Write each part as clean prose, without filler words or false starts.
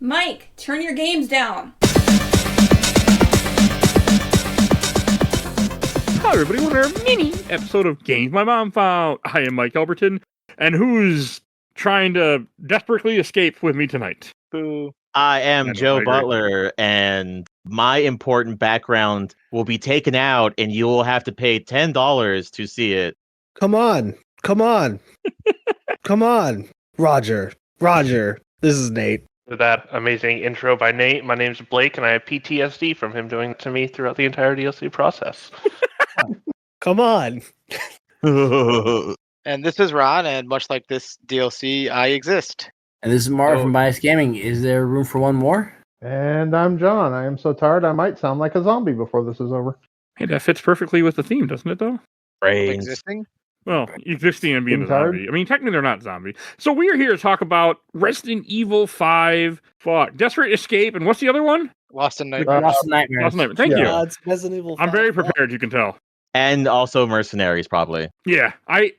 Mike, turn your games down. Hi everybody, welcome to our mini episode of Games My Mom Found. I am Mike Albertin, and who's trying to desperately escape with me tonight? Boo. I am Joe Butler, and my important background will be taken out, and you will have to pay $10 to see it. Come on. Come on. Come on. Roger. This is Nate. With that amazing intro by Nate, my name's Blake, and I have PTSD from him doing it to me throughout the entire DLC process. Come on. And this is Ron, and much like this DLC, I exist. And this is Mario from Bias Gaming. Is there room for one more? And I'm John. I am so tired I might sound like a zombie before this is over. Hey, that fits perfectly with the theme, doesn't it, though? Brains. Existing? Well, existing and being a Tired? zombie. I mean, technically they're not zombie. So we are here to talk about Resident Evil 5, Desperate Escape, and what's the other one? Lost in Lost in Lost Nightmares. in Nightmares. Thank you. It's Resident Evil 5. I'm very prepared, you can tell. And also Mercenaries, probably. Yeah, I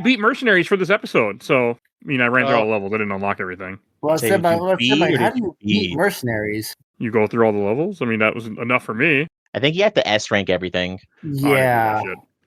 beat Mercenaries for this episode, so I mean, I ran through all the levels. I didn't unlock everything. Well, So said by, you beat or how do you you beat beat? Mercenaries? You go through all the levels. I mean, that was enough for me. I think you have to S rank everything. Yeah,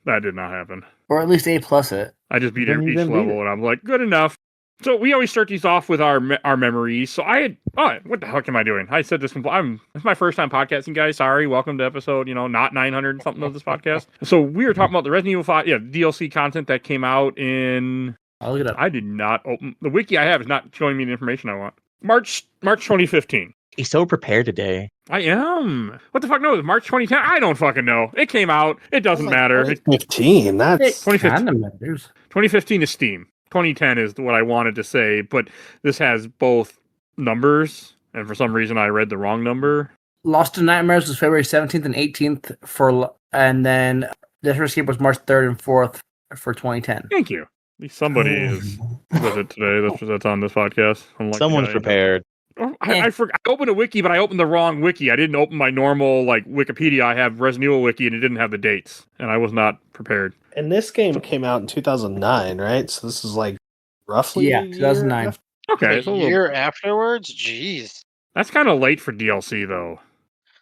That did not happen. or at least A plus it. I just beat Then you each didn't beat level, it. and I'm like, good enough. So we always start these off with our memories. So what the heck am I doing? I said this. It's my first time podcasting, guys. Sorry. Welcome to episode, not 900 and something of this podcast. So we were talking about the Resident Evil 5, DLC content that came out in. I'll look it up. I did not open the wiki. I have is not showing me the information I want. March 2015. He's so prepared today. I am. What the fuck? No, it was March 2010. I don't fucking know. It came out. It doesn't matter. 15. That's 2015. Kind of matters. 2015 is Steam. 2010 is what I wanted to say, but this has both numbers, and for some reason I read the wrong number. Lost in Nightmares was February 17th and 18th and then Desperate Escape was March 3rd and 4th for 2010. Thank you. At least somebody is with it today. That's on this podcast. Unlike Someone's the guy. prepared. Oh, I forgot. I opened a wiki, but I opened the wrong wiki. I didn't open my normal Wikipedia. I have Resident Evil wiki, and it didn't have the dates, and I was not prepared. And this game came out in 2009, right? So this is roughly a year 2009. after- Okay, A so a little- year afterwards? Jeez. that's kind of late for DLC, though.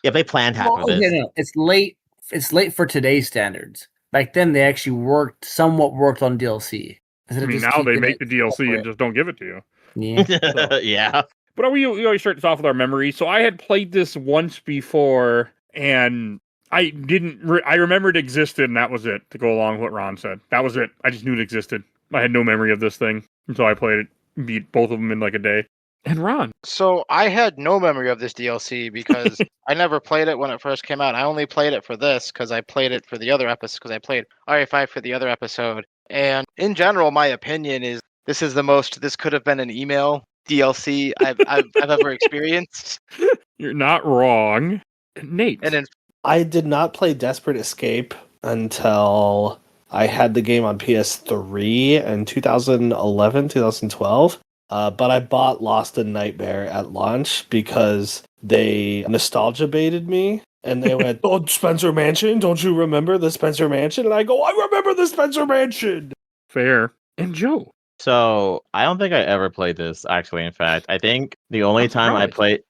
Yeah, they planned half of it. No, it's late. It's late for today's standards. Back then, they actually somewhat worked on DLC. I mean, now they make the DLC and just don't give it to you. Yeah. Yeah. But we always start this off with our memories. So I had played this once before, and I didn't. I remembered it existed, and that was it. To go along with what Ron said, that was it. I just knew it existed. I had no memory of this thing until I played it. Beat both of them in a day. And Ron, So I had no memory of this DLC because I never played it when it first came out. I only played it for this because I played it for the other episode, because I played RE5 for the other episode. And in general, my opinion is this could have been an email DLC I've ever experienced. you're not wrong. Nate, And then I did not play Desperate Escape until I had the game on PS3 in 2011, 2012. But I bought Lost in Nightmare at launch because they nostalgia baited me. And they went, "Oh, Spencer Mansion, don't you remember the Spencer Mansion?" And I go, "I remember the Spencer Mansion!" fair, and Joe. So I don't think I ever played this, actually. In fact, I think the only I'm time I surprised. played,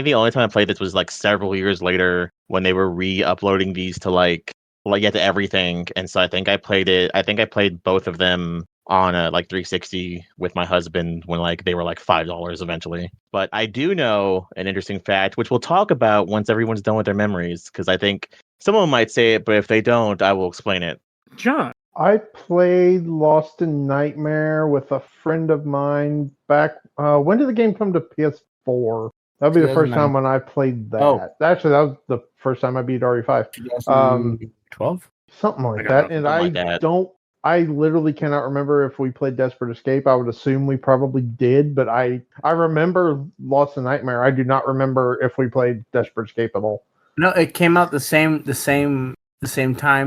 the only time I played this was several years later when they were re-uploading these to to everything. And so I think I played both of them on a 360 with my husband when they were $5 eventually. But I do know an interesting fact, which we'll talk about once everyone's done with their memories, because I think someone might say it, but if they don't, I will explain it. John, I played Lost in Nightmare with a friend of mine back. When did the game come to PS4? That'd be the first 2009. time when I played that. Oh. Actually, that was the first time I beat RE5. 2012? Something like got that. And something like that. I literally cannot remember if we played Desperate Escape. I would assume we probably did, but I remember Lost in Nightmare. I do not remember if we played Desperate Escape at all. No, it came out the same time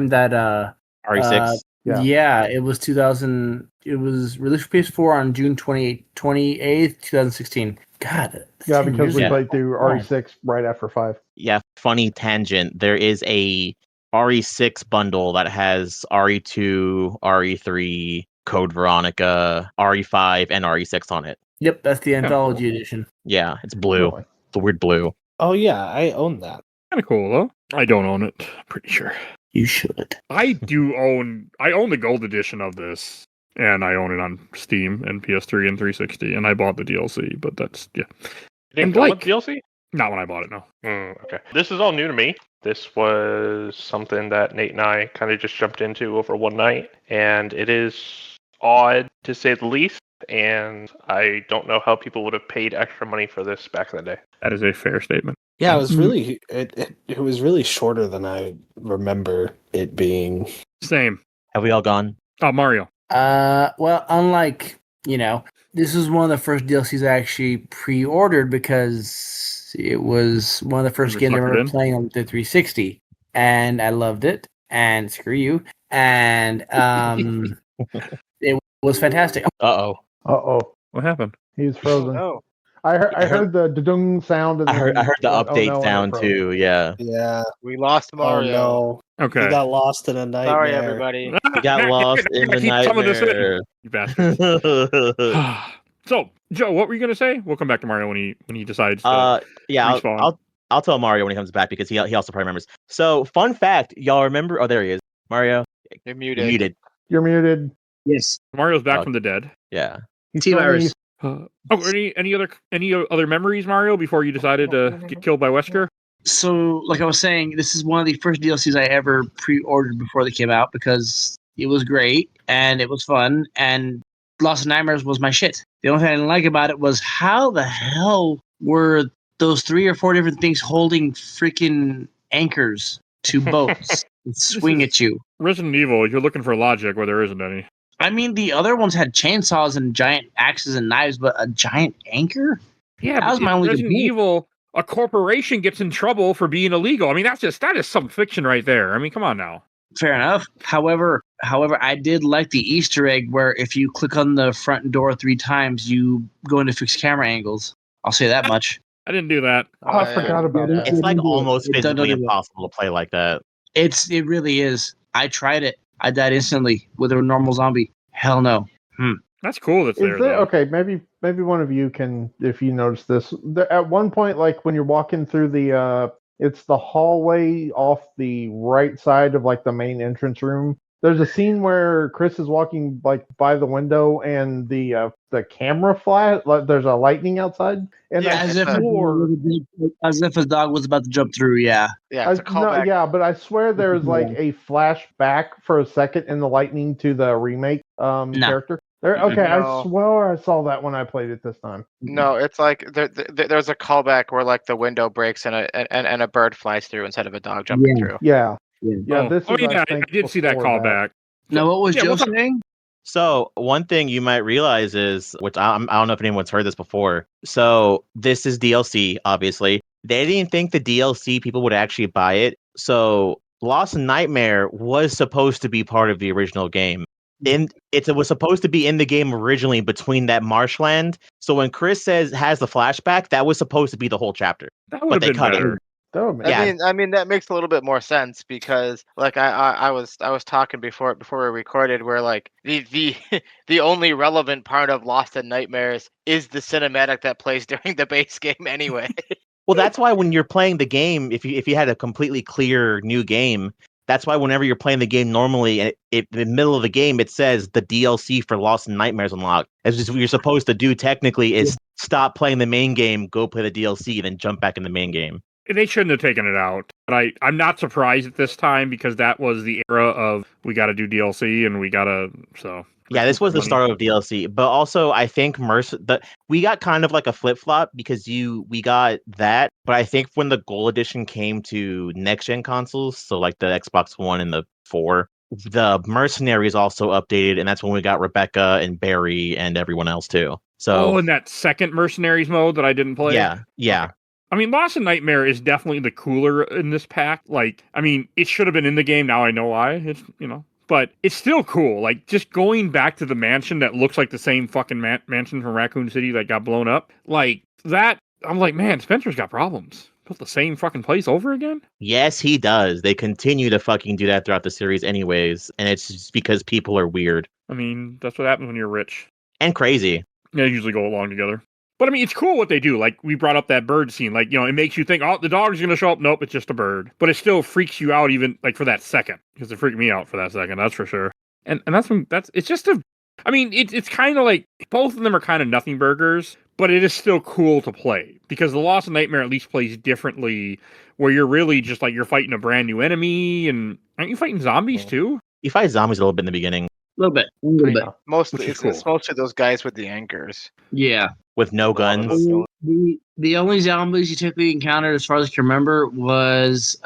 that RE6. Yeah. it was 2000. It was released for PS4 on June 28th, 2016. God. Yeah, 10 because years we Yeah. ago. played through RE6 right after 5. Yeah, funny tangent. There is a RE6 bundle that has RE2, RE3, Code Veronica, RE5, and RE6 on it. Yep, that's the anthology edition. Yeah, it's blue. Really? The weird blue. Oh yeah, I own that. Kind of cool though. I don't own it. Pretty sure. You should. I own the gold edition of this, and I own it on Steam and PS3 and 360, and I bought the DLC. But that's You didn't And go with Blake. DLC? not when I bought it. No. Okay. This is all new to me. This was something that Nate and I kind of just jumped into over one night, and it is odd to say the least. And I don't know how people would have paid extra money for this back in the day. That is a fair statement. Yeah, it was really it was really shorter than I remember it being. Same. Have we all gone? Oh, Mario. Well, unlike, this was one of the first DLCs I actually pre-ordered because it was one of the first You were games I suckered remember in? playing on the 360, and I loved it. And screw you. And it was fantastic. Uh-oh. Uh-oh. What happened? He's frozen. Oh, I heard the da-dung sound. And I heard then the went, "Oh, update no," and it sound froze. too. Yeah. Yeah. we lost Oh Mario. no. Okay. He got lost in a nightmare. Sorry, everybody. We got lost in the Keep coming this in, nightmare. you bastard. So, Joe, what were you gonna say? We'll come back to Mario when he decides to. Yeah, respawn. I'll tell Mario when he comes back because he also probably remembers. So, fun fact, y'all remember? Oh, there he is. Mario, You're you're muted. muted. You're muted. Yes. Mario's back Oh. from the dead. Yeah. T-Virus. Any other memories, Mario, before you decided to get killed by Wesker? So, like I was saying, this is one of the first DLCs I ever pre-ordered before they came out because it was great and it was fun, and Lost in Nightmares was my shit. The only thing I didn't like about it was how the hell were those 3 or 4 different things holding freaking anchors to boats and swing is- at you? Resident Evil, you're looking for logic where there isn't any. I mean, the other ones had chainsaws and giant axes and knives, but a giant anchor? Yeah, That was my only Resident complaint. Evil, a corporation gets in trouble for being illegal. I mean, that is some fiction right there. I mean, come on now. Fair enough. However, I did like the Easter egg where if you click on the front door 3 times, you go into fixed camera angles. I'll say that much. I didn't do that. Oh, I forgot about that. It's like didn't do it. almost It physically doesn't do it. impossible to play like that. It really is. I tried it. I died instantly with a normal zombie. Hell no. That's cool. That's there. Is there Though. okay? Maybe one of you can, if you notice this. At one point, like when you're walking through it's the hallway off the right side of like the main entrance room. There's a scene where Chris is walking like by the window and the camera flash. Like, there's a lightning outside, and Yeah, I As if, swore. a dog was about to jump through. Yeah. Yeah, it's a callback. Yeah, but I swear there's like a flashback for a second in the lightning to the remake character. There, okay, No. I swear I saw that when I played it this time. No, it's like there's a callback where like the window breaks and a bird flies through instead of a dog jumping through. Yeah, Yeah. yeah. This is, yeah, I think, did see that before callback. Now, what was Yeah, Joe what's up? saying? So one thing you might realize is, which I don't know if anyone's heard this before. So this is DLC, obviously. They didn't think the DLC people would actually buy it. So Lost in Nightmare was supposed to be part of the original game. It was supposed to be in the game originally between that marshland. So when Chris has the flashback, that was supposed to be the whole chapter. That would have they been cut it. better. That would make Yeah. I mean that makes a little bit more sense because like I was talking before we recorded where like the the only relevant part of Lost in Nightmares is the cinematic that plays during the base game anyway. Well, that's why when you're playing the game, if you had a completely clear new game, that's why whenever you're playing the game normally, and in the middle of the game, it says the DLC for Lost in Nightmares unlocked. As just what you're supposed to do technically is stop playing the main game, go play the DLC, then jump back in the main game. They shouldn't have taken it out. But I'm not surprised at this time because that was the era of we got to do DLC and we got to Yeah, this was the money. start of DLC, but also I think we got kind of like a flip flop because we got that, but I think when the Gold Edition came to next gen consoles, so like the Xbox One and the 4, the Mercenaries also updated, and that's when we got Rebecca and Barry and everyone else too. So in that second Mercenaries mode that I didn't play. yeah. I mean, Lost in Nightmare is definitely the cooler in this pack. Like, I mean, it should have been in the game. Now I know why. It's but it's still cool. Like, just going back to the mansion that looks like the same fucking mansion from Raccoon City that got blown up. Like, that, I'm like, man, Spencer's got problems. Built the same fucking place over again? Yes, he does. They continue to fucking do that throughout the series anyways, and it's just because people are weird I mean, that's what happens when you're rich. and crazy. They usually go along together. But I mean, it's cool what they do. Like, we brought up that bird scene. Like, it makes you think, oh, the dog's going to show up. Nope, it's just a bird. But it still freaks you out even, like, for that second. Because it freaked me out for that second, that's for sure. And it's just it's kind of like, both of them are kind of nothing burgers, but it is still cool to play. Because the Lost in Nightmare at least plays differently, where you're really just, like, you're fighting a brand new enemy, and aren't you fighting zombies, too? You fight zombies a little bit in the beginning. A little bit. Mostly, Which is it's mostly those guys with the anchors. Yeah. With no guns. The only zombies you typically encountered, as far as I can remember, was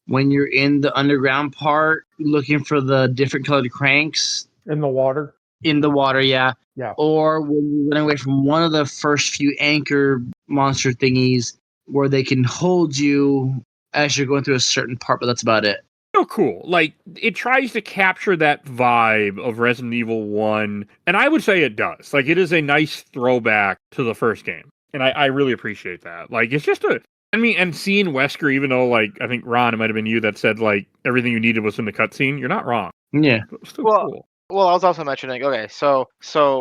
when you're in the underground part, looking for the different colored cranks. In the water. In the water, yeah. Yeah. Or when you run away from one of the first few anchor monster thingies where they can hold you as you're going through a certain part, but that's about it. So cool. Like, it tries to capture that vibe of Resident Evil 1, and I would say it does. Like, it is a nice throwback to the first game, and I really appreciate that. Like, it's just and seeing Wesker, even though, like, I think, Ron, it might have been you that said, like, everything you needed was in the cutscene, you're not wrong. Yeah. It was still cool. Well, I was also mentioning. Okay, so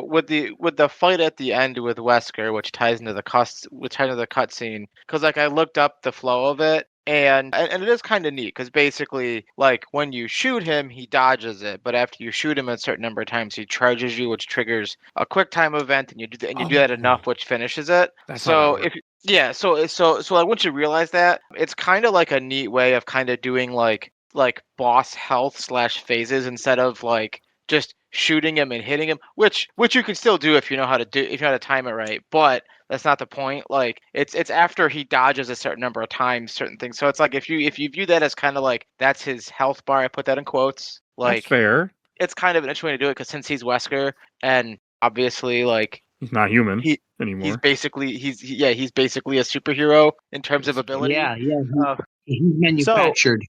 with the fight at the end with Wesker, which ties into the cutscene, because like I looked up the flow of it, and it is kind of neat because basically, like, when you shoot him, he dodges it, but after you shoot him a certain number of times, he charges you, which triggers a quick time event, and you do that enough, which finishes it. That's So so once you realize that, it's kind of like a neat way of kind of doing like boss health / phases instead of like just shooting him and hitting him, which you can still do if you know how to time it right, but that's not the point. Like, it's after he dodges a certain number of times certain things. So it's like if you view that as kind of like that's his health bar, I put that in quotes. Like, that's fair. It's kind of an interesting way to do it because since he's Wesker and obviously like He's not human anymore. he's basically a superhero in terms of ability. Yeah. He's manufactured.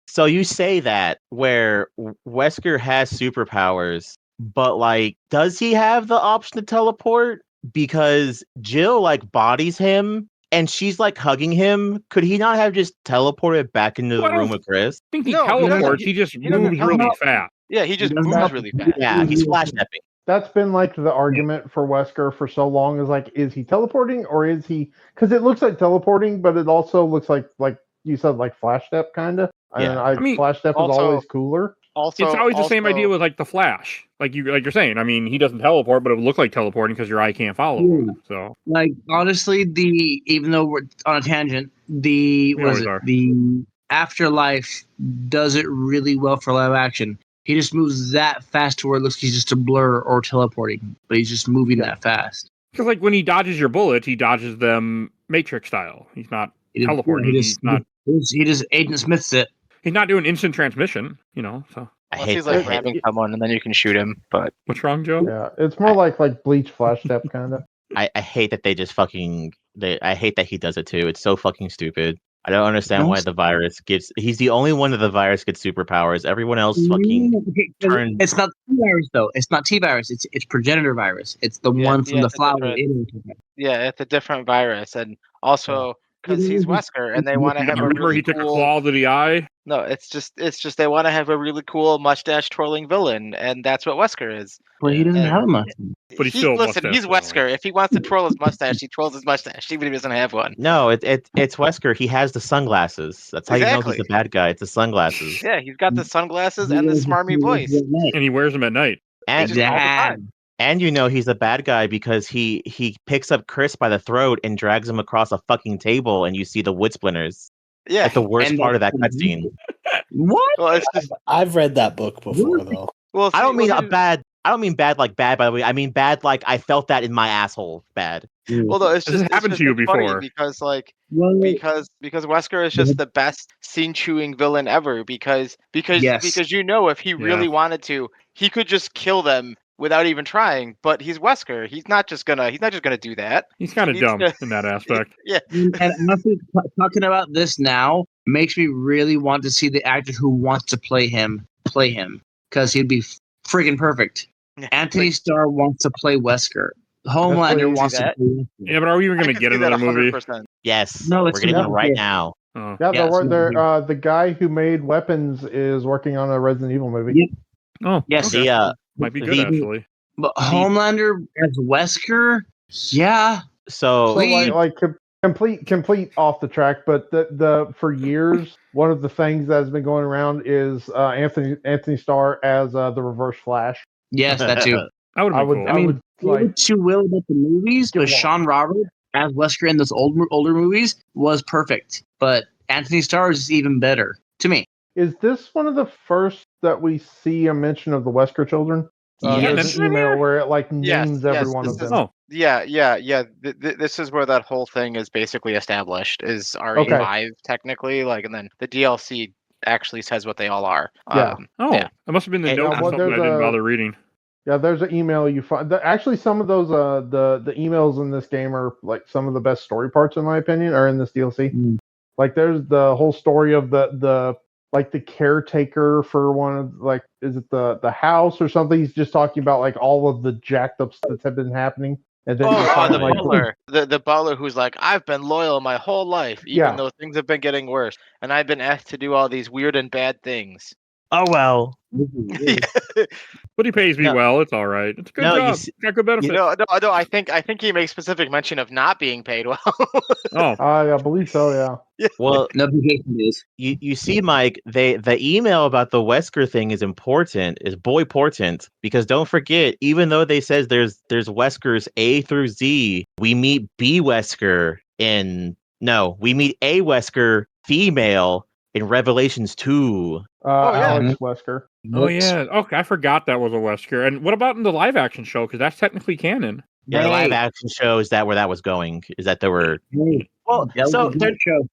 So you say that where Wesker has superpowers, but like, does he have the option to teleport? Because Jill like bodies him and she's like hugging him. Could he not have just teleported back into the room with Chris? I think he teleports. He just moves really fast. Yeah, he just moves really fast. Yeah, he's flash stepping. That's been like the argument for Wesker for so long, is like, is he teleporting or is he? Because it looks like teleporting, but it also looks like you said, like flash step kind of. Yeah. I mean, flash step is always cooler. Also, it's always the same idea with like the Flash, like you're saying. I mean, he doesn't teleport, but it would look like teleporting because your eye can't follow him. So, like, honestly, even though we're on a tangent, the Afterlife does it really well for live action. He just moves that fast to where it looks like he's just a blur or teleporting, but he's just moving that fast. Because like when he dodges your bullets, he dodges them Matrix style. He's not teleporting. He just Agent Smiths it. He's not doing instant transmission, so. Unless he's like grabbing someone and then you can shoot him, but... What's wrong, Joe? Yeah, it's more like Bleach flash step kind of. I hate that they just I hate that he does it too. It's so fucking stupid. I don't understand why the virus he's the only one that the virus gets superpowers. Everyone else fucking turns. It's not T-virus though. It's not T-virus. It's progenitor virus. It's the one from the flower. Yeah, it's a different virus. And also... because he's Wesker, and they want to have a really he took a claw to the eye? No, it's just they want to have a really cool mustache twirling villain, and that's what Wesker is. Well, he doesn't have a mustache. But he's Wesker. If he wants to twirl his mustache, he twirls his mustache, even if he doesn't have one. No, it's Wesker. He has the sunglasses. That's how you know he's the bad guy. It's the sunglasses. Yeah, he's got the sunglasses and the smarmy voice. And he wears them at night. And you know he's a bad guy because he picks up Chris by the throat and drags him across a fucking table, and you see the wood splinters. Yeah, like the worst part of that cutscene. What? Well, it's just... I've read that book before, though. Well, I don't mean bad. I don't mean bad like bad, by the way. I mean bad like I felt that in my asshole. Bad. Well, no, it's just happened to you before because because Wesker is just the best scene chewing villain ever because if he really wanted to, he could just kill them without even trying, but he's Wesker. He's not just gonna do that. He's kind of dumb in that aspect. Yeah. And honestly, talking about this now makes me really want to see the actor who wants to play him, because he'd be friggin' perfect. Anthony Starr wants to play Wesker. Homelander wants to play Wesker. Yeah, but are we even going to get another movie? Yes. No, we're getting one right now. Oh. Yeah, the guy who made Weapons is working on a Resident Evil movie. Yep. Oh, yes. okay. Might be good, actually. But Homelander as Wesker, yeah. So So complete off the track, but the for years one of the things that has been going around is Anthony Starr as the Reverse Flash. Yes, that too. That would I have would been cool. I mean, would they were like too will about the movies, Get but one. Sean Roberts as Wesker in those older movies was perfect. But Anthony Starr is even better to me. Is this one of the first that we see a mention of the Wesker children? Yes. There's an email where it like names every one this of is- them. Oh, Yeah. This is where that whole thing is basically established. Is RE5 technically like, and then the DLC actually says what they all are. Yeah. That must have been the Hey, notes or well, something I there's didn't a- bother reading. Yeah, there's an email you find. Actually, some of those the emails in this game are like some of the best story parts in my opinion are in this DLC. Mm. Like there's the whole story of the like the caretaker for one of like is it the house or something? He's just talking about like all of the jacked up stuff that have been happening, and then you Oh, find the like butler, the butler who's like, I've been loyal my whole life, even Yeah. though things have been getting worse, and I've been asked to do all these weird and bad things. oh well. But he pays me No. well. It's all right. It's a good No, you job. see- Got good benefits. No. I think he makes specific mention of not being paid well. Oh, I believe so. Yeah. Well, No vacation days. you see, Mike, the email about the Wesker thing is boy-portant, because don't forget, even though they says there's Weskers A through Z, we meet B Wesker we meet A Wesker female in Revelations 2. Oh, yeah. Alex Wesker. oh yeah. Okay, I forgot that was a Wesker. And what about in the live action show? Because that's technically canon. Yeah, the Hey. live action shows that where that was going is that there were Hey, well, that was so a good show.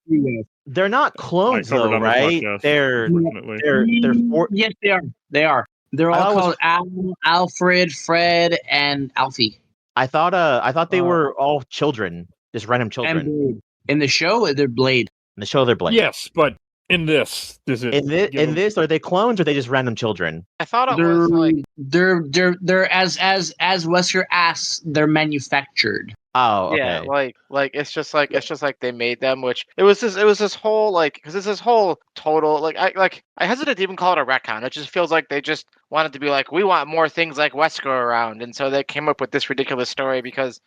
they're not clones covered though, them as much, right? yes. They're Unfortunately. Yes, they are. They are. They're I all thought it called Alfred, Fred, and Alfie. I thought they Uh, were all children, just random And children. Blade. In the show, they're Blade. In the show they're Blade. Yes, but in this, does it? give them- this, are they clones or are they just random children? I thought it They're was like, they're as Wesker asks, they're manufactured. Oh, okay. yeah, like it's just like they made them, which it was this whole like, because it's this whole total like I hesitate to even call it a retcon. It just feels like they just wanted to be like, we want more things like Wesker around, and so they came up with this ridiculous story because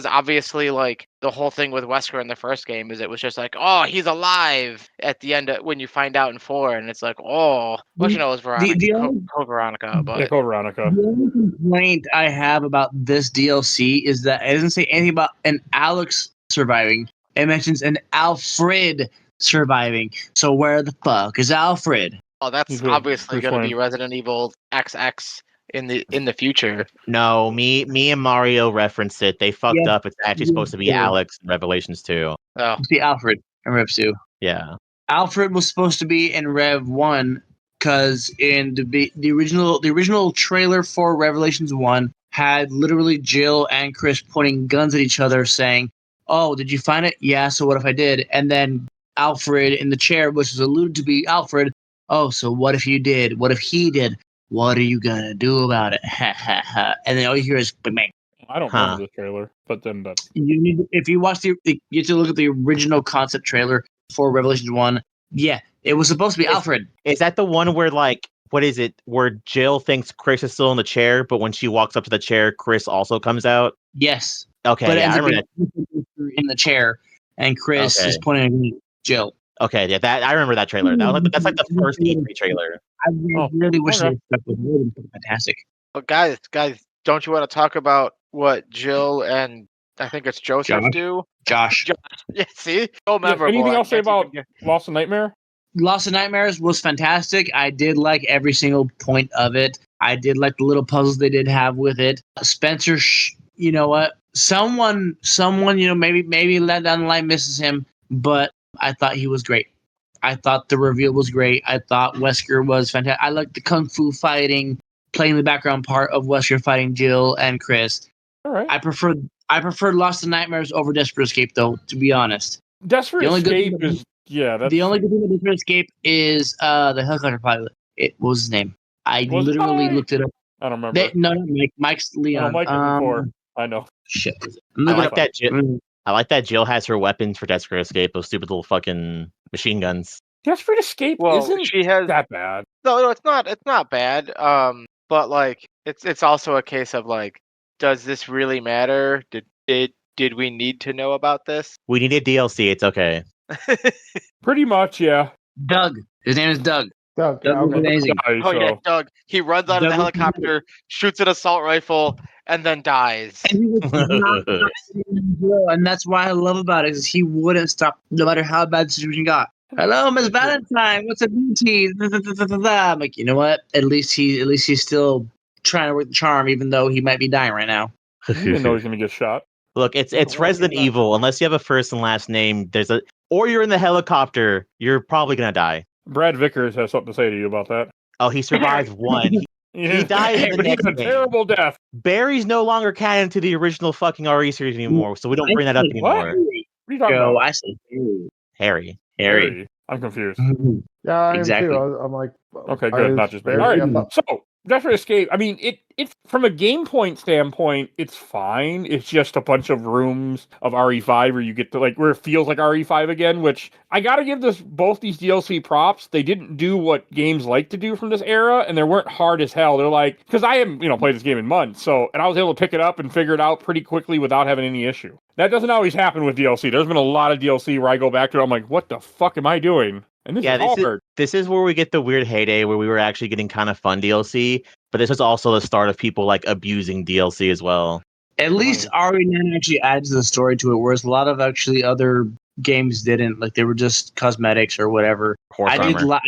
obviously like the whole thing with Wesker in the first game is it was just like, oh, he's alive at the end when you find out in 4, and it's like, oh, well, you know, it was Veronica, the only- Veronica, but Yeah, called Veronica. The only complaint I have about this DLC is that it doesn't say anything about an Alex surviving. It mentions an Alfred surviving. So where the fuck is Alfred? oh, that's He's with obviously Bruce going to be Wayne. Resident Evil XX in the future. No, me and Mario referenced it. They fucked Yeah. up. It's actually supposed to be Yeah. Alex in Revelations 2. Oh, The Alfred in Rev 2. Yeah. Alfred was supposed to be in Rev 1 because in the original trailer for Revelations 1 had literally Jill and Chris pointing guns at each other saying, oh, did you find it? Yeah, so what if I did? And then Alfred in the chair, which was alluded to be Alfred, oh, so what if you did? What if he did? What are you going to do about it? Ha ha ha. And then all you hear is bang, bang. I don't remember the trailer, but then that's You need, if you watch you have to look at the original concept trailer for Revelations 1. Yeah, it was supposed to be Alfred. Is that the one where like what is it? Where Jill thinks Chris is still in the chair, but when she walks up to the chair, Chris also comes out? Yes. Okay, But it yeah, I ends up remember that. being in the chair, and Chris is pointing at Jill. Okay, yeah, that I remember that trailer. That's like the first E3 trailer. I Oh, really wish okay. they stuck with it. It would be fantastic. but guys, don't you want to talk about what Jill and I think it's Joseph Josh? do? Josh. Yeah, see, so memorable. anything I else to say can't even about get- Lost in Nightmare? Lost in Nightmares was fantastic. I did like every single point of it. I did like the little puzzles they did have with it. Spencer, you know what? Someone, you know, maybe let down the line misses him, but I thought he was great. I thought the reveal was great. I thought Wesker was fantastic. I liked the kung fu fighting, playing the background part of Wesker fighting Jill and Chris. All right. I preferred Lost in Nightmares over Desperate Escape, though. To be honest, Desperate the only good Escape thing- is that's the only good thing about Desperate Escape is the helicopter pilot. It was his name. I Was it literally Mike? looked it up. I don't remember. No, Mike's I know Leon. Mike was before. I know. Shit. I like that. Mm. I like that Jill has her weapons for Desperate Escape. Those stupid little fucking machine guns. Desperate Escape Well, isn't she has that bad. no, it's not bad. But like It's also a case of like, does this really matter? Did we need to know about this? We needed DLC. It's okay. Pretty much, yeah. Doug. His name is Doug. Doug, Doug was okay. amazing. Dies, Oh yeah, so- Doug. He runs out of Doug the was helicopter, shoots an assault rifle, and then dies. And he was not stopping, and that's why I love about it is he wouldn't stop no matter how bad the situation got. Hello, Miss Valentine. What's a beauty? I'm like, you know what? At least he's still trying to work the charm, even though he might be dying right now. I didn't know he's gonna get shot. Look, it's Well, Resident he's not- Evil. Unless you have a first and last name, or you're in the helicopter, you're probably gonna die. Brad Vickers has something to say to you about that. Oh, he survived one. He died in the But he's next a game. terrible death. Barry's no longer canon to the original fucking RE series anymore, so we don't bring that up anymore. What are you talking Yo, about? I said Harry. Harry. I'm confused. Yeah, I am Exactly. too. I'm like, Okay, good. Not just me. All right. So, Desperate Escape. I mean, it's from a game point standpoint, it's fine. It's just a bunch of rooms of RE5 where you get to like where it feels like RE5 again. Which I gotta give both these DLC props. They didn't do what games like to do from this era, and they weren't hard as hell. They're like because I haven't played this game in months, and I was able to pick it up and figure it out pretty quickly without having any issue. That doesn't always happen with DLC. There's been a lot of DLC where I go back to it. I'm like, what the fuck am I doing? And this is hard. This is where we get the weird heyday where we were actually getting kind of fun DLC, but this was also the start of people like abusing DLC as well. At least RE9 actually adds the story to it, whereas a lot of actually other games didn't. Like they were just cosmetics or whatever. Horse armor.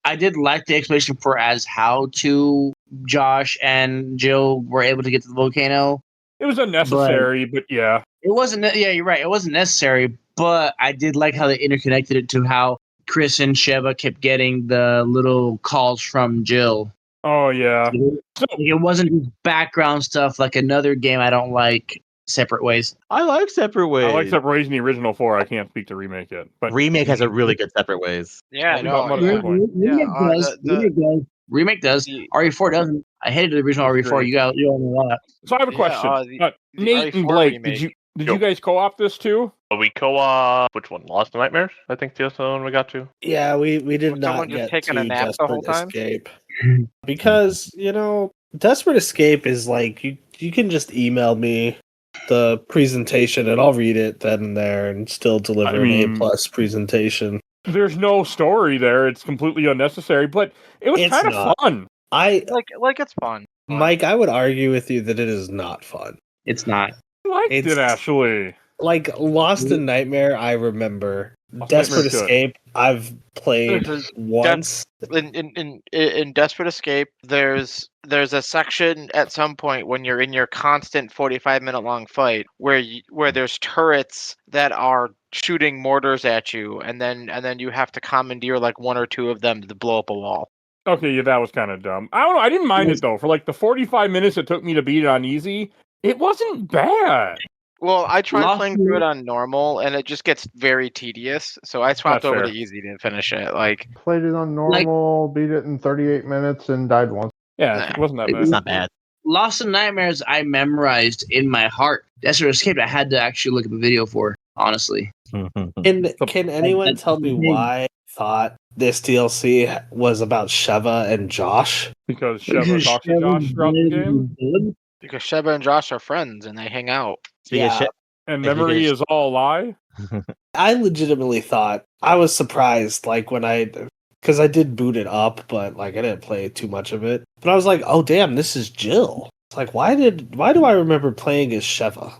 I did like the explanation for as how to Josh and Jill were able to get to the volcano. It was unnecessary, but yeah. It wasn't. Yeah, you're right. It wasn't necessary, but I did like how they interconnected it to how Chris and Sheva kept getting the little calls from Jill. Oh yeah. So, it wasn't just background stuff like another game I don't like. Separate Ways. I like Separate Ways. I like Separate Ways in the original 4. I can't speak to remake yet, but remake has a really good Separate Ways. Yeah, no, no, Remake does. Remake does. RE4 doesn't. I hated the original RE4. You all know that. So I have a question. the Nate and RE4 Blake, remake. did you guys co-op this too? We co-op which one? Lost in Nightmares? I think that's the one we got to. Yeah, we did Was not someone just get taking to a nap the whole Desperate time? Escape because Desperate Escape is like you can just email me the presentation and I'll read it then and there and still deliver an A+ presentation. There's no story there. It's completely unnecessary, but it was kind of fun. Like it's fun. Mike, I would argue with you that it is not fun. It's not. I liked it actually. Like Lost in Nightmare, I remember. Desperate Escape, I've played once. In Desperate Escape, there's a section at some point when you're in your constant 45-minute long fight where there's turrets that are shooting mortars at you, and then you have to commandeer like one or two of them to blow up a wall. Okay, yeah, that was kind of dumb. I don't know. I didn't mind it though. For like the 45 minutes it took me to beat it on easy, it wasn't bad. Well, I tried playing through it on normal, and it just gets very tedious. So I swapped over to easy to finish it. Like played it on normal, beat it in 38 minutes, and died once. Yeah, it wasn't that bad. It's not bad. Lost in Nightmares, I memorized in my heart. Desperate Escape, I had to actually look at the video for, honestly. Can anyone tell me why I thought this DLC was about Sheva and Josh? Because Sheva talks to Josh throughout the game? Because Sheva and Josh are friends and they hang out. Yeah. And memory is all a lie? I legitimately thought, I was surprised, like when because I did boot it up, but like I didn't play too much of it. But I was like, oh damn, this is Jill. It's like, why do I remember playing as Sheva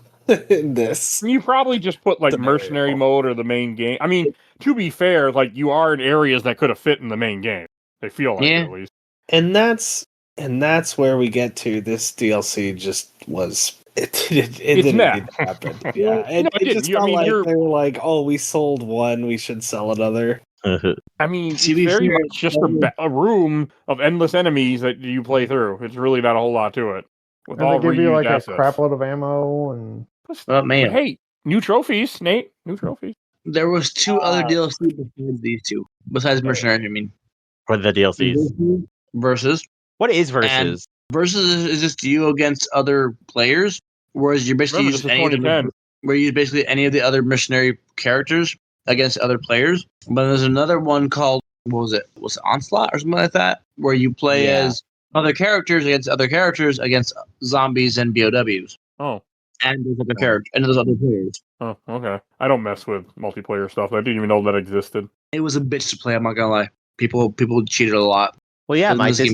in this? You probably just put like mercenary mode or the main game. I mean, to be fair, like you are in areas that could have fit in the main game. They feel like it, at least. And that's where we get to this DLC just was it didn't need to happen. Yeah. It just felt like they were like, oh, we sold one, we should sell another. I mean, it's very much just a room of endless enemies that you play through. It's really not a whole lot to it. With and they give you like assets. A crap load of ammo and. Oh man! Hey, new trophies, Nate. New trophies. There was two other DLC besides these two. Besides Mercenary, I mean. For the DLCs. Versus. What is Versus? And Versus is just you against other players, whereas you're basically using any of the other mercenary characters against other players. But there's another one called was it Onslaught or something like that, where you play as other characters against zombies and BOWs. Oh. And there's other characters and there's other players. Oh, okay. I don't mess with multiplayer stuff. I didn't even know that existed. It was a bitch to play. I'm not gonna lie. People cheated a lot. Well, yeah, Mike. This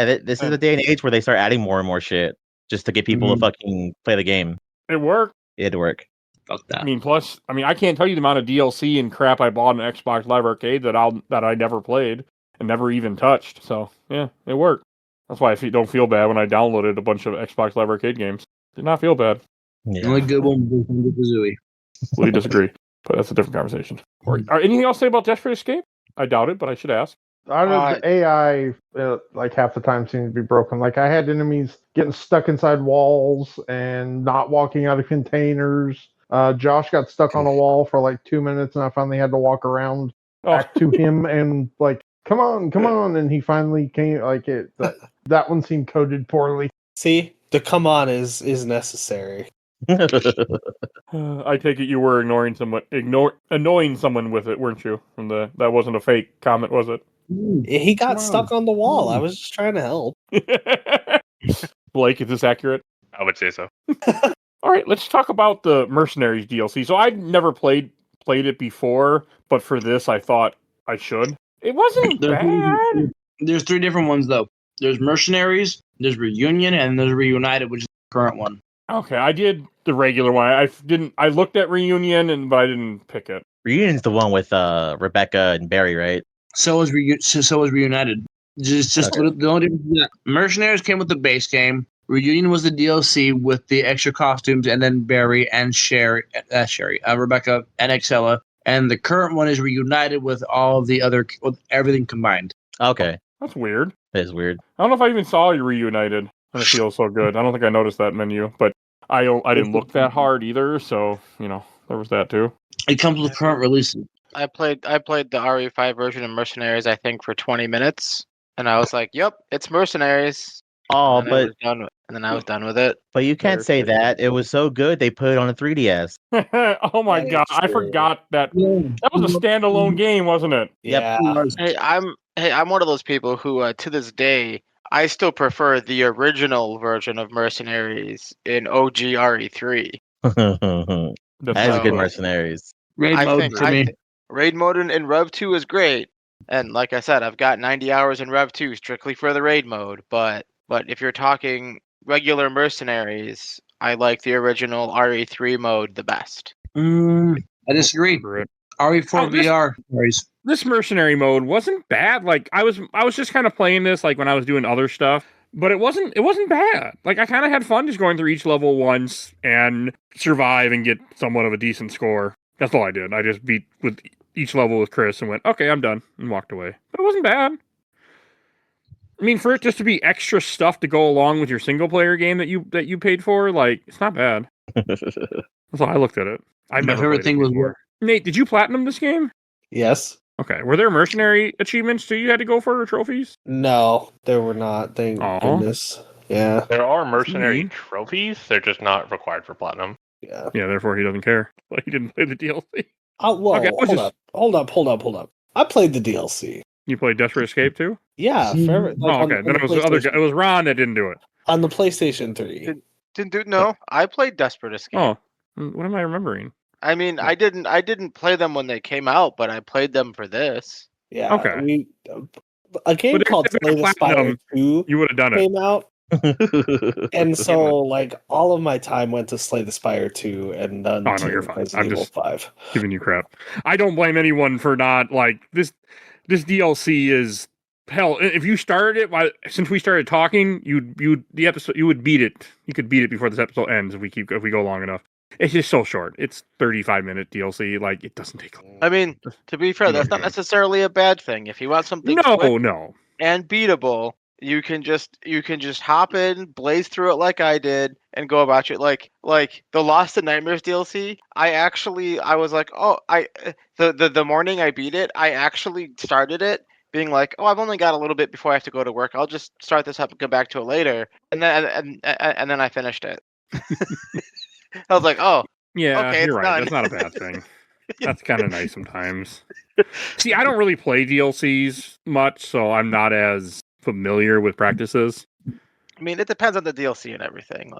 This is a day and age where they start adding more and more shit just to get people to fucking play the game. It worked. It had to work. Fuck that. I can't tell you the amount of DLC and crap I bought in Xbox Live Arcade that I never played and never even touched. So yeah, it worked. That's why I don't feel bad when I downloaded a bunch of Xbox Live Arcade games. Did not feel bad. Yeah. The only good one was Kazooie. We disagree, but that's a different conversation. Anything else to say about Desperate Escape? I doubt it, but I should ask. The AI, like half the time, seems to be broken. Like I had enemies getting stuck inside walls and not walking out of containers. Josh got stuck on a wall for like 2 minutes, and I finally had to walk around back to him and like, come on, and he finally came. Like it, that one seemed coded poorly. See, the come on is necessary. I take it you were annoying someone with it, weren't you? That wasn't a fake comment, was it? He got stuck on the wall. I was just trying to help. Blake, is this accurate? I would say so. All right, let's talk about the Mercenaries DLC. So I'd never played it before, but for this I thought I should. It wasn't bad. There's 3 different ones though. There's Mercenaries, there's Reunion, and there's Reunited, which is the current one. Okay, I did the regular one. I looked at Reunion, but I didn't pick it. Reunion's the one with Rebecca and Barry, right? So was Reunited. Just okay. The only difference is that Mercenaries came with the base game. Reunion was the DLC with the extra costumes, and then Barry and Rebecca and Excella. And the current one is Reunited with all of the with everything combined. Okay, that's weird. That is weird. I don't know if I even saw you Reunited, and it feels so good. I don't think I noticed that menu, but I didn't look that hard either. So there was that too. It comes with current releases. I played the RE5 version of Mercenaries, I think, for 20 minutes, and I was like, "Yep, it's Mercenaries." Oh, and then I was done with it. But you can't say that. It was so good they put it on a 3DS. Oh my god, I forgot that. That was a standalone game, wasn't it? Yeah. Hey, I'm one of those people who, to this day, I still prefer the original version of Mercenaries in OG RE3. That's good Mercenaries. Raid mode for me. Raid mode in Rev 2 is great. And like I said, I've got 90 hours in Rev 2 strictly for the raid mode. But if you're talking regular Mercenaries, I like the original RE3 mode the best. I disagree. RE4 VR. This mercenary mode wasn't bad. Like I was just kind of playing this like when I was doing other stuff, but it wasn't bad. Like I kind of had fun just going through each level once and survive and get somewhat of a decent score. That's all I did. I just beat with each level with Chris and went, okay, I'm done, and walked away. But it wasn't bad. I mean, for it just to be extra stuff to go along with your single player game that you paid for, like it's not bad. That's how I looked at it. My favorite thing was Nate, did you platinum this game? Yes. Okay. Were there mercenary achievements too you had to go for, or trophies? No, there were not. Thank goodness. Yeah. There are mercenary trophies. They're just not required for platinum. Yeah. Yeah, therefore he doesn't care. Well, he didn't play the DLC. Oh, well, okay, hold up. I played the DLC. You played Desperate Escape too? Yeah. Okay. Then it was the other guy. It was Ron that didn't do it. On the PlayStation 3. Didn't do no. I played Desperate Escape. Oh, what am I remembering? I mean, I didn't play them when they came out, but I played them for this. Yeah. Okay. A game called Slay the Spire 2 you would have done came out. And so, like, all of my time went to Slay the Spire 2 and none to you're fine. I'm just 5. Giving you crap. I don't blame anyone for not, like, this DLC is hell. If you started it, since we started talking, you would beat it. You could beat it before this episode ends if we go long enough. It's just so short. It's 35-minute DLC. Like, it doesn't take long. I mean, to be fair, that's not necessarily a bad thing. If you want something quick and beatable, you can just hop in, blaze through it like I did, and go about it. Like the Lost in Nightmares DLC. I was like, the morning I beat it, I actually started it being like, oh, I've only got a little bit before I have to go to work. I'll just start this up and go back to it later, and then I finished it. I was like, oh, yeah, okay, you're right. Done. That's not a bad thing. That's kind of nice sometimes. See, I don't really play DLCs much, so I'm not as familiar with practices. I mean, it depends on the DLC and everything.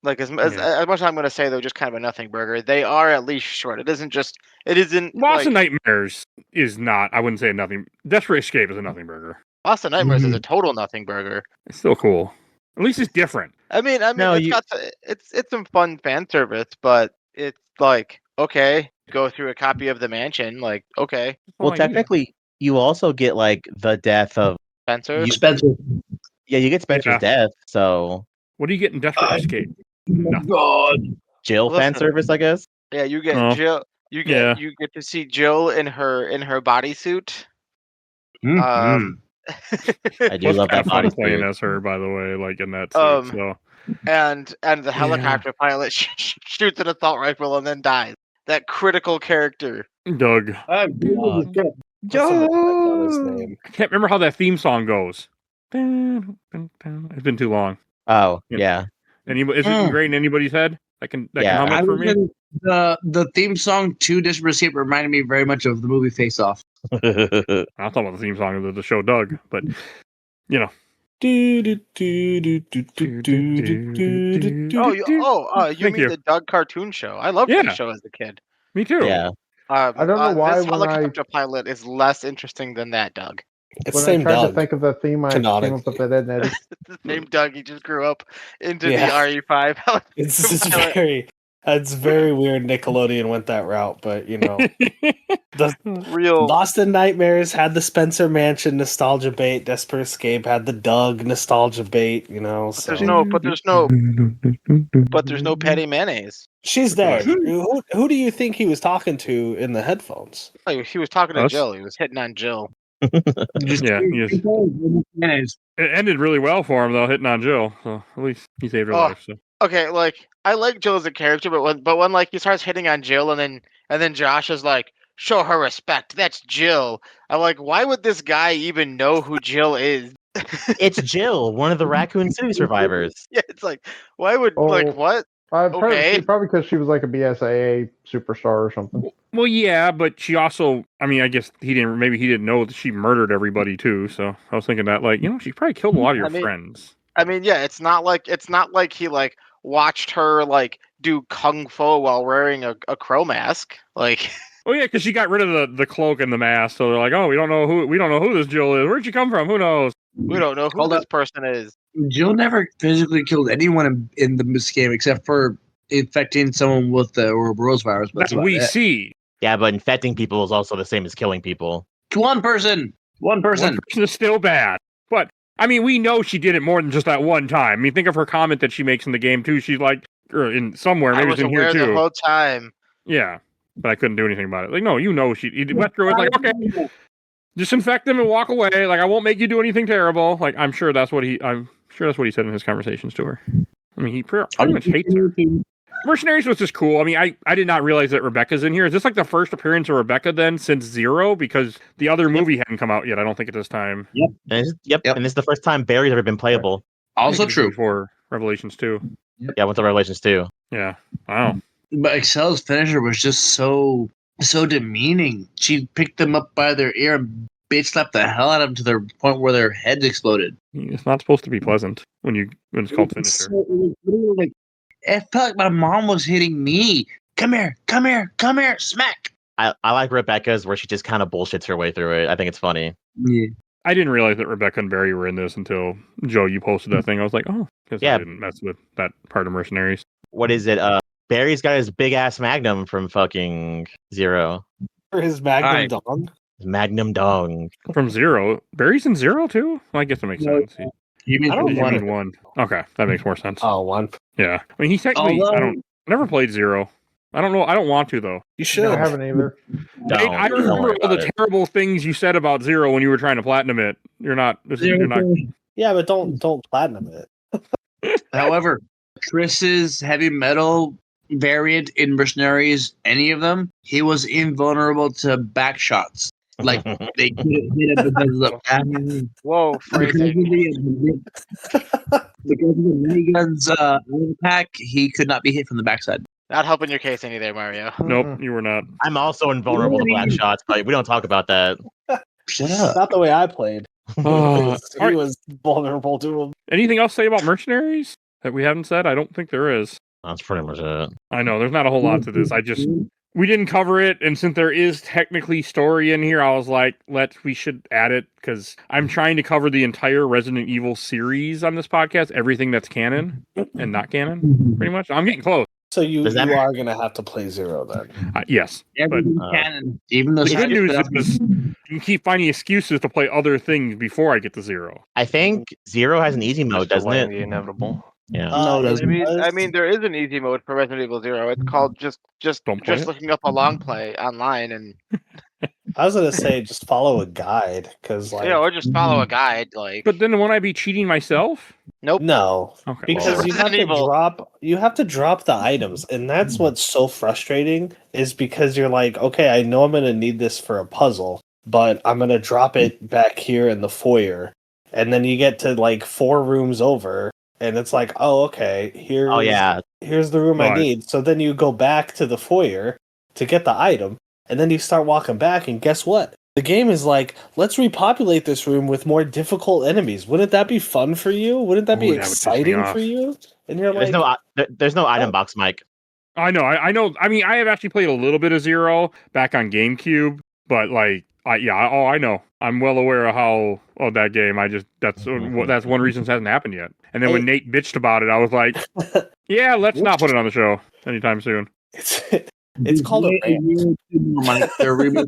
Like as much as I'm going to say, though, just kind of a nothing burger. They are at least short. It isn't. Lost in Nightmares is not. I wouldn't say a nothing. Desperate Escape is a nothing burger. Lost in Nightmares is a total nothing burger. It's still cool. At least it's different. I mean, it's some fun fan service, but it's like, okay, go through a copy of The Mansion, like, okay. Well, technically, you also get like the death of Spencer. Spencer. Yeah, you get Spencer's death. So what do you get in Desperate Escape? God. Jill fan service, I guess. Yeah, you get Jill. You get to see Jill in her bodysuit. I do love that fun bodysuit. playing as her, by the way, like in that suit. So. And the helicopter pilot shoots an assault rifle and then dies. That critical character. Doug. I can't remember how that theme song goes. It's been too long. Oh, yeah. Is it ingrained in anybody's head? That can hum it for me? The theme song to Desperate Escape reminded me very much of the movie Face Off. I'm talking about the theme song of the show Doug, but you know. You mean the Doug cartoon show? I loved that show as a kid. Me too. Yeah. I don't know why this helicopter pilot is less interesting than that, Doug. It's when I tried to think of the theme, I came up with it, Eddie. It's the same Doug. He just grew up into the RE5. It's very weird. Nickelodeon went that route, but the real Lost in Nightmares had the Spencer Mansion nostalgia bait. Desperate Escape had the Doug nostalgia bait. But there's no Patty Mayonnaise. She's there. Who do you think he was talking to in the headphones? Oh, he was talking to Jill. He was hitting on Jill. It ended really well for him though, hitting on Jill. So at least he saved her life. So. Okay, like I like Jill as a character, but when like he starts hitting on Jill and then Josh is like, show her respect. That's Jill. I'm like, why would this guy even know who Jill is? It's Jill, one of the Raccoon City survivors. Yeah, it's like, why would what? Probably because she was like a BSAA superstar or something. Well, yeah, but she also, I mean, I guess he didn't know that she murdered everybody too. So I was thinking that, like, she probably killed a lot of your friends. I mean, yeah, it's not like he like watched her like do kung fu while wearing a crow mask, like. Oh yeah, because she got rid of the cloak and the mask, so they're like, oh, we don't know who this Jill is. Where'd she come from? Who knows? We don't know who this person is. Jill never physically killed anyone in this game except for infecting someone with the Ouroboros virus. That's what we see. Yeah, but infecting people is also the same as killing people. One person is still bad. But I mean, we know she did it more than just that one time. I mean, think of her comment that she makes in the game too. She's like, or in somewhere, maybe it's in here too. The whole time. Yeah, but I couldn't do anything about it. Like, no, Westro was like, okay, disinfect them and walk away. Like, I won't make you do anything terrible. Like, I'm sure that's what he said in his conversations to her. I mean, he pretty much hates her. Mercenaries was just cool. I mean, I did not realize that Rebecca's in here. Is this like the first appearance of Rebecca then since Zero? Because the other movie hadn't come out yet, I don't think, at this time. Yep. And this is the first time Barry's ever been playable. Also true. For Revelations 2. Yep. Yeah, I went to Revelations 2. Yeah. Wow. But Excel's finisher was just so demeaning. She picked them up by their ear and bitch slapped the hell out of them to the point where their heads exploded. It's not supposed to be pleasant when it's called finisher. It felt like my mom was hitting me. Come here, smack. I like Rebecca's where she just kind of bullshits her way through it. I think it's funny. Yeah. I didn't realize that Rebecca and Barry were in this until Joe, you posted that thing. I was like, oh, because I didn't mess with that part of Mercenaries. What is it? Barry's got his big ass Magnum from fucking Zero. For his Magnum dong? His Magnum dong. From Zero? Barry's in Zero too? Well, I guess that makes sense. You mean one? Okay, that makes more sense. Oh, one. Yeah. I mean, he's technically, I never played Zero. I don't know. I don't want to, though. You should. I haven't either. I remember all the terrible things you said about Zero when you were trying to platinum it. You're not. Yeah, but don't platinum it. However, Chris's heavy metal variant in Mercenaries, any of them, he was invulnerable to back shots. Like they couldn't hit him because of the whoa, phrasing. Because of the miniguns attack, he could not be hit from the backside. Not helping your case any there, Mario. Nope, you were not. I'm also invulnerable to black shots, but we don't talk about that. Shut up. Not the way I played. He was vulnerable to him. Anything else to say about mercenaries that we haven't said? I don't think there is. That's pretty much it. I know there's not a whole lot to this. We didn't cover it, and since there is technically story in here, I was like, we should add it because I'm trying to cover the entire Resident Evil series on this podcast, everything that's canon and not canon, pretty much. I'm getting close. So you are going to have to play 0 then. Yes, but canon. Even though the good news is you can keep finding excuses to play other things before I get to 0. I think 0 has an easy mode, doesn't it? The inevitable. Yeah. No, it doesn't. I mean, there is an easy mode for Resident Evil 0. It's called just Don't play it. looking up a long play online, and I was going to say just follow a guide because or just follow a guide. Like, But then won't I be cheating myself? nope. no, Okay. because you have to drop the items, and that's what's so frustrating is because you're like, okay, I know I'm going to need this for a puzzle, but I'm going to drop it back here in the foyer, and then you get to like 4 rooms over. And it's like, oh, okay, here's the room I need. So then you go back to the foyer to get the item, and then you start walking back, and guess what? The game is like, let's repopulate this room with more difficult enemies. Wouldn't that be fun for you? Wouldn't that be exciting for you? And you're like, there's no item box, Mike. I know. I mean, I have actually played a little bit of 0 back on GameCube, but like, I know. I'm well aware of how that game. That's one reason it hasn't happened yet. And then when Nate bitched about it, I was like, yeah, let's not put it on the show anytime soon. It's called a remake.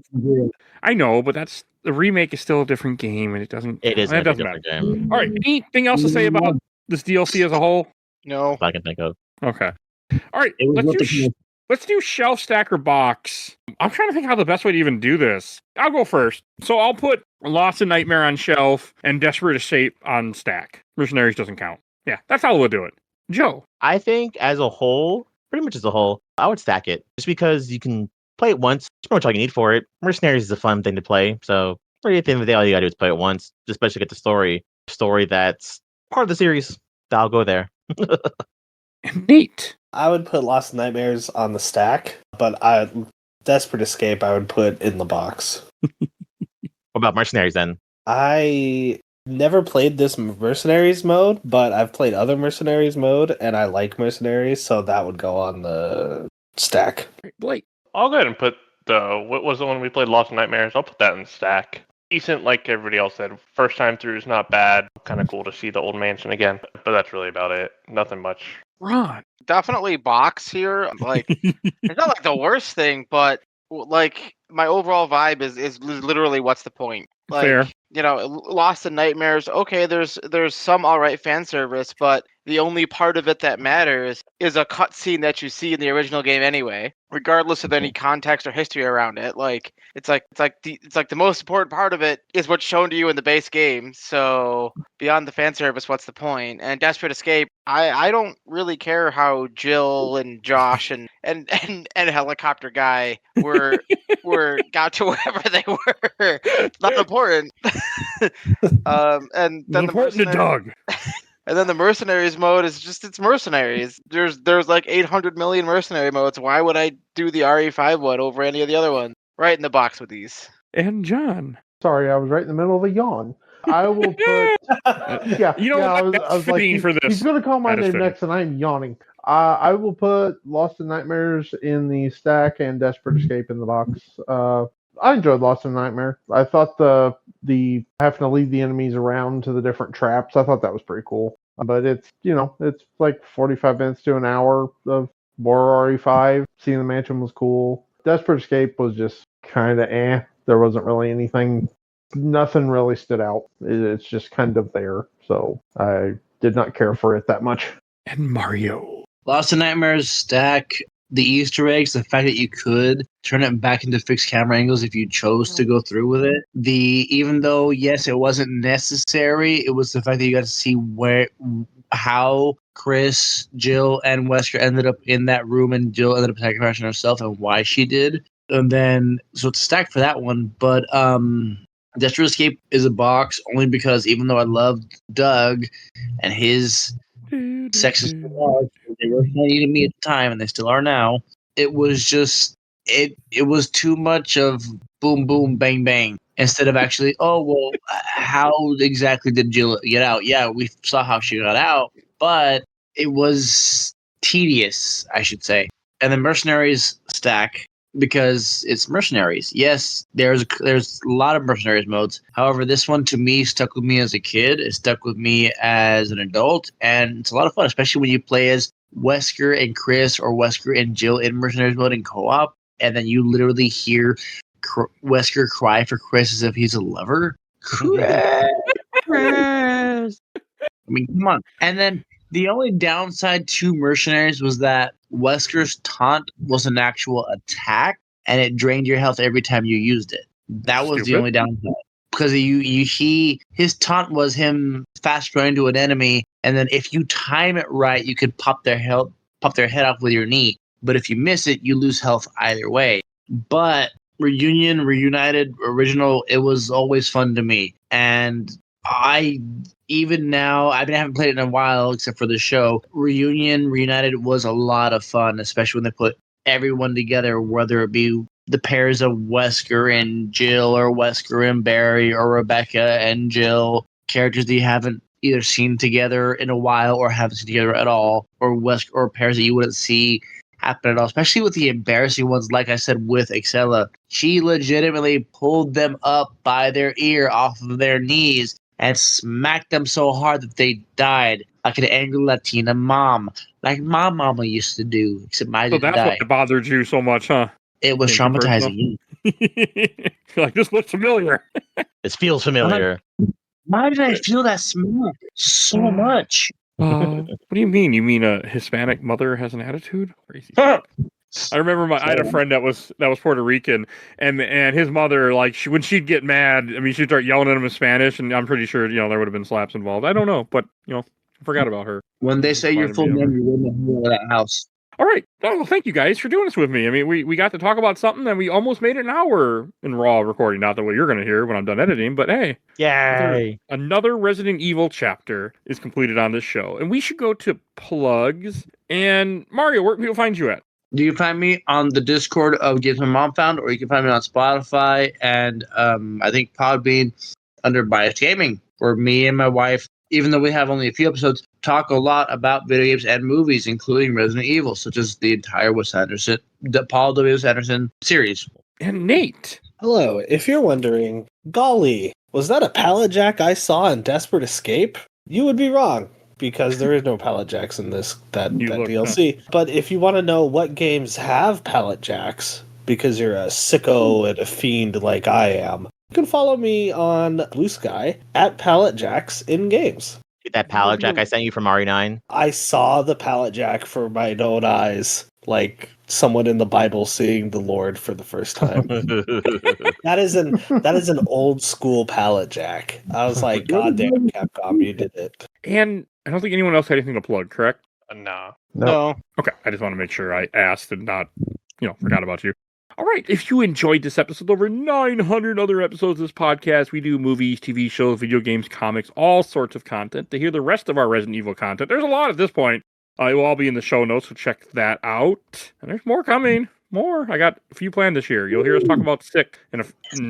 I know, but the remake is still a different game, and it doesn't. It is a different game. All right. Anything else to say about this DLC as a whole? No. I can think of. Okay. All right. Let's do shelf stacker box. I'm trying to think how the best way to even do this. I'll go first. So I'll put Lost in Nightmare on shelf and Desperate Escape on stack. Mercenaries doesn't count. Yeah, that's how we'll do it. Joe. I think as a whole, pretty much as a whole, I would stack it. Just because you can play it once. It's pretty much all you need for it. Mercenaries is a fun thing to play. So really at the end of the day, all you gotta do is play it once. Especially get the story that's part of the series. I'll go there. Neat. I would put Lost Nightmares on the stack, but Desperate Escape I would put in the box. What about Mercenaries then? I never played this Mercenaries mode, but I've played other Mercenaries mode, and I like Mercenaries, so that would go on the stack. Blake. I'll go ahead and put what was the one we played, Lost in Nightmares? I'll put that in the stack. Decent, like everybody else said. First time through is not bad. Kind of cool to see the old mansion again, but that's really about it. Nothing much. Ron. Definitely box here. Like, it's not like the worst thing, but like my overall vibe is literally what's the point? Like, Fair. Lost in Nightmares. Okay, there's some alright fan service, but the only part of it that matters is a cutscene that you see in the original game anyway, regardless of any context or history around it. Like it's like the most important part of it is what's shown to you in the base game. So beyond the fan service, what's the point? And Desperate Escape, I don't really care how Jill and Josh and Helicopter Guy were got to wherever they were. Not important. And then important to Doug. And then the Mercenaries mode is just it's Mercenaries. There's like 800 million mercenary modes. Why would I do the RE5 one over any of the other ones? Right in the box with these. And John. Sorry, I was right in the middle of a yawn. I will put. I was like, he's going to call my name next, and I'm yawning. I will put Lost in Nightmares in the stack and Desperate Escape in the box. I enjoyed Lost in Nightmare. I thought the having to lead the enemies around to the different traps, I thought that was pretty cool. But it's like 45 minutes to an hour of more RE5. Seeing the mansion was cool. Desperate Escape was just kind of There wasn't really nothing really stood out. It's just kind of there. So I did not care for it that much. And Mario. Lost in Nightmares stack. The Easter eggs, the fact that you could turn it back into fixed camera angles if you chose to go through with it. Even though, yes, it wasn't necessary, it was the fact that you got to see how Chris, Jill, and Wesker ended up in that room, and Jill ended up sacrificing herself and why she did. And then, so it's stacked for that one. But Desperate Escape is a box only because even though I loved Doug and his sexist laws, they were funny to me at the time, and they still are now. It was just it was too much of boom boom bang bang. instead of actually, oh, well, how exactly did Jill get out? Yeah, we saw how she got out, but it was tedious, I should say. And the mercenaries stack because it's mercenaries. Yes, there's a lot of mercenaries modes. However, this one to me stuck with me as a kid. It stuck with me as an adult, and it's a lot of fun, especially when you play as Wesker and Chris or Wesker and Jill in mercenaries mode in co-op, and then you literally hear Wesker cry for Chris as if he's a lover. Chris! I mean, come on. And then the only downside to mercenaries was that Wesker's taunt was an actual attack, and it drained your health every time you used it. That was the only downside. Because his taunt was him fast running to an enemy, and then if you time it right, you could pop their head off with your knee. But if you miss it, you lose health either way. But Reunited, Original, it was always fun to me. And even now, I haven't played it in a while except for the show. Reunited was a lot of fun, especially when they put everyone together, whether it be the pairs of Wesker and Jill, or Wesker and Barry, or Rebecca and Jill, characters that you haven't either seen together in a while or haven't seen together at all, or or pairs that you wouldn't see happen at all, especially with the embarrassing ones, like I said, with Excella. She legitimately pulled them up by their ear off of their knees and smacked them so hard that they died, like an angry Latina mom, like my mama used to do, except I didn't that's die. what bothered you so much, huh? It was traumatizing. You're like, this looks familiar. It feels familiar. Why did I feel that smell so much? What do you mean? You mean a Hispanic mother has an attitude? Crazy. I remember I had a friend that was Puerto Rican, and his mother, like, when she'd get mad, I mean, she'd start yelling at him in Spanish, and I'm pretty sure, there would have been slaps involved. I don't know, but, I forgot about her. When they say your full name, you wouldn't know that house. All right. Oh, well, thank you guys for doing this with me. I mean, we got to talk about something, and we almost made it an hour in raw recording. Not the way you're going to hear when I'm done editing, but hey. Yay. Another Resident Evil chapter is completed on this show. And we should go to plugs. And Mario, where can people find you at? You can find me on the Discord of Games My Mom Found, or you can find me on Spotify and I think Podbean under Biased Gaming, where me and my wife, even though we have only a few episodes, talk a lot about video games and movies, including Resident Evil, such as the entire Paul W. S. Anderson series. And Nate. Hello. If you're wondering, golly, was that a pallet jack I saw in Desperate Escape? You would be wrong, because there is no pallet jacks in that DLC. But if you want to know what games have pallet jacks, because you're a sicko and a fiend like I am, you can follow me on Blue Sky at Pallet Jacks in games. That pallet jack I sent you from RE9? I saw the pallet jack for my own eyes, like someone in the Bible seeing the Lord for the first time. That is an old school pallet jack. I was like, God damn, Capcom, you did it. And I don't think anyone else had anything to plug, correct? Nah. No. Okay, I just want to make sure I asked and not, forgot about you. All right, if you enjoyed this episode, over 900 other episodes of this podcast, we do movies, TV shows, video games, comics, all sorts of content. To hear the rest of our Resident Evil content, there's a lot at this point. It will all be in the show notes, so check that out. And there's more coming. More. I got a few planned this year. You'll hear us talk about Sick in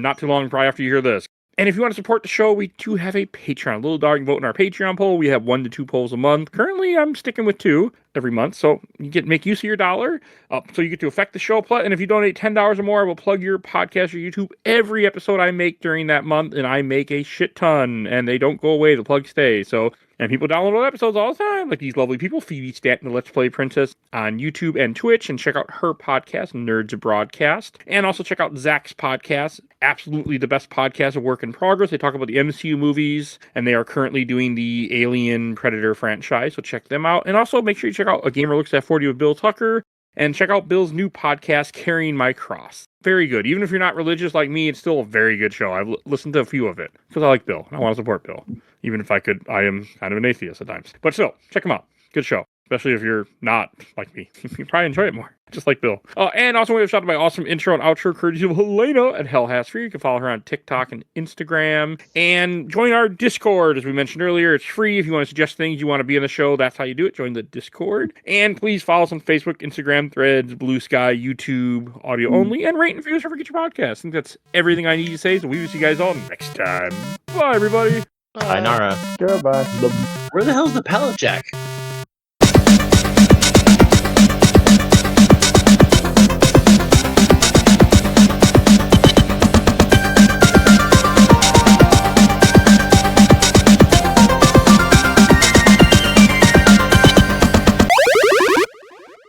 not too long, probably after you hear this. And if you want to support the show, we do have a Patreon. Little dog can vote in our Patreon poll. We have 1 to 2 polls a month. Currently, I'm sticking with 2 every month, so you make use of your dollar. So you get to affect the show. And if you donate $10 or more, I will plug your podcast or YouTube every episode I make during that month, and I make a shit ton, and they don't go away. The plugs stay. And people download old episodes all the time, like these lovely people, Phoebe Stanton, the Let's Play Princess, on YouTube and Twitch, and check out her podcast, Nerds Broadcast. And also check out Zach's podcast, absolutely the best podcast of work in progress. They talk about the MCU movies, and they are currently doing the Alien Predator franchise, so check them out. And also make sure you check out A Gamer Looks at 40 with Bill Tucker, and check out Bill's new podcast, Carrying My Cross. Very good. Even if you're not religious like me, it's still a very good show. I've listened to a few of it because I like Bill. I want to support Bill. Even if I am kind of an atheist at times. But still, check him out. Good show. especially if you're not like me. You probably enjoy it more, just like Bill. And also, we have shot my awesome intro and outro courtesy of Helena at Hell Has Free. You can follow her on TikTok and Instagram. And join our Discord, as we mentioned earlier. It's free. If you want to suggest things you want to be on the show, that's how you do it. Join the Discord. And please follow us on Facebook, Instagram, Threads, Blue Sky, YouTube, audio only, and rate and reviews wherever you get your podcast. I think that's everything I need to say, so we will see you guys all next time. Bye, everybody. Bye, Nara. Goodbye. Where the hell's the pallet jack?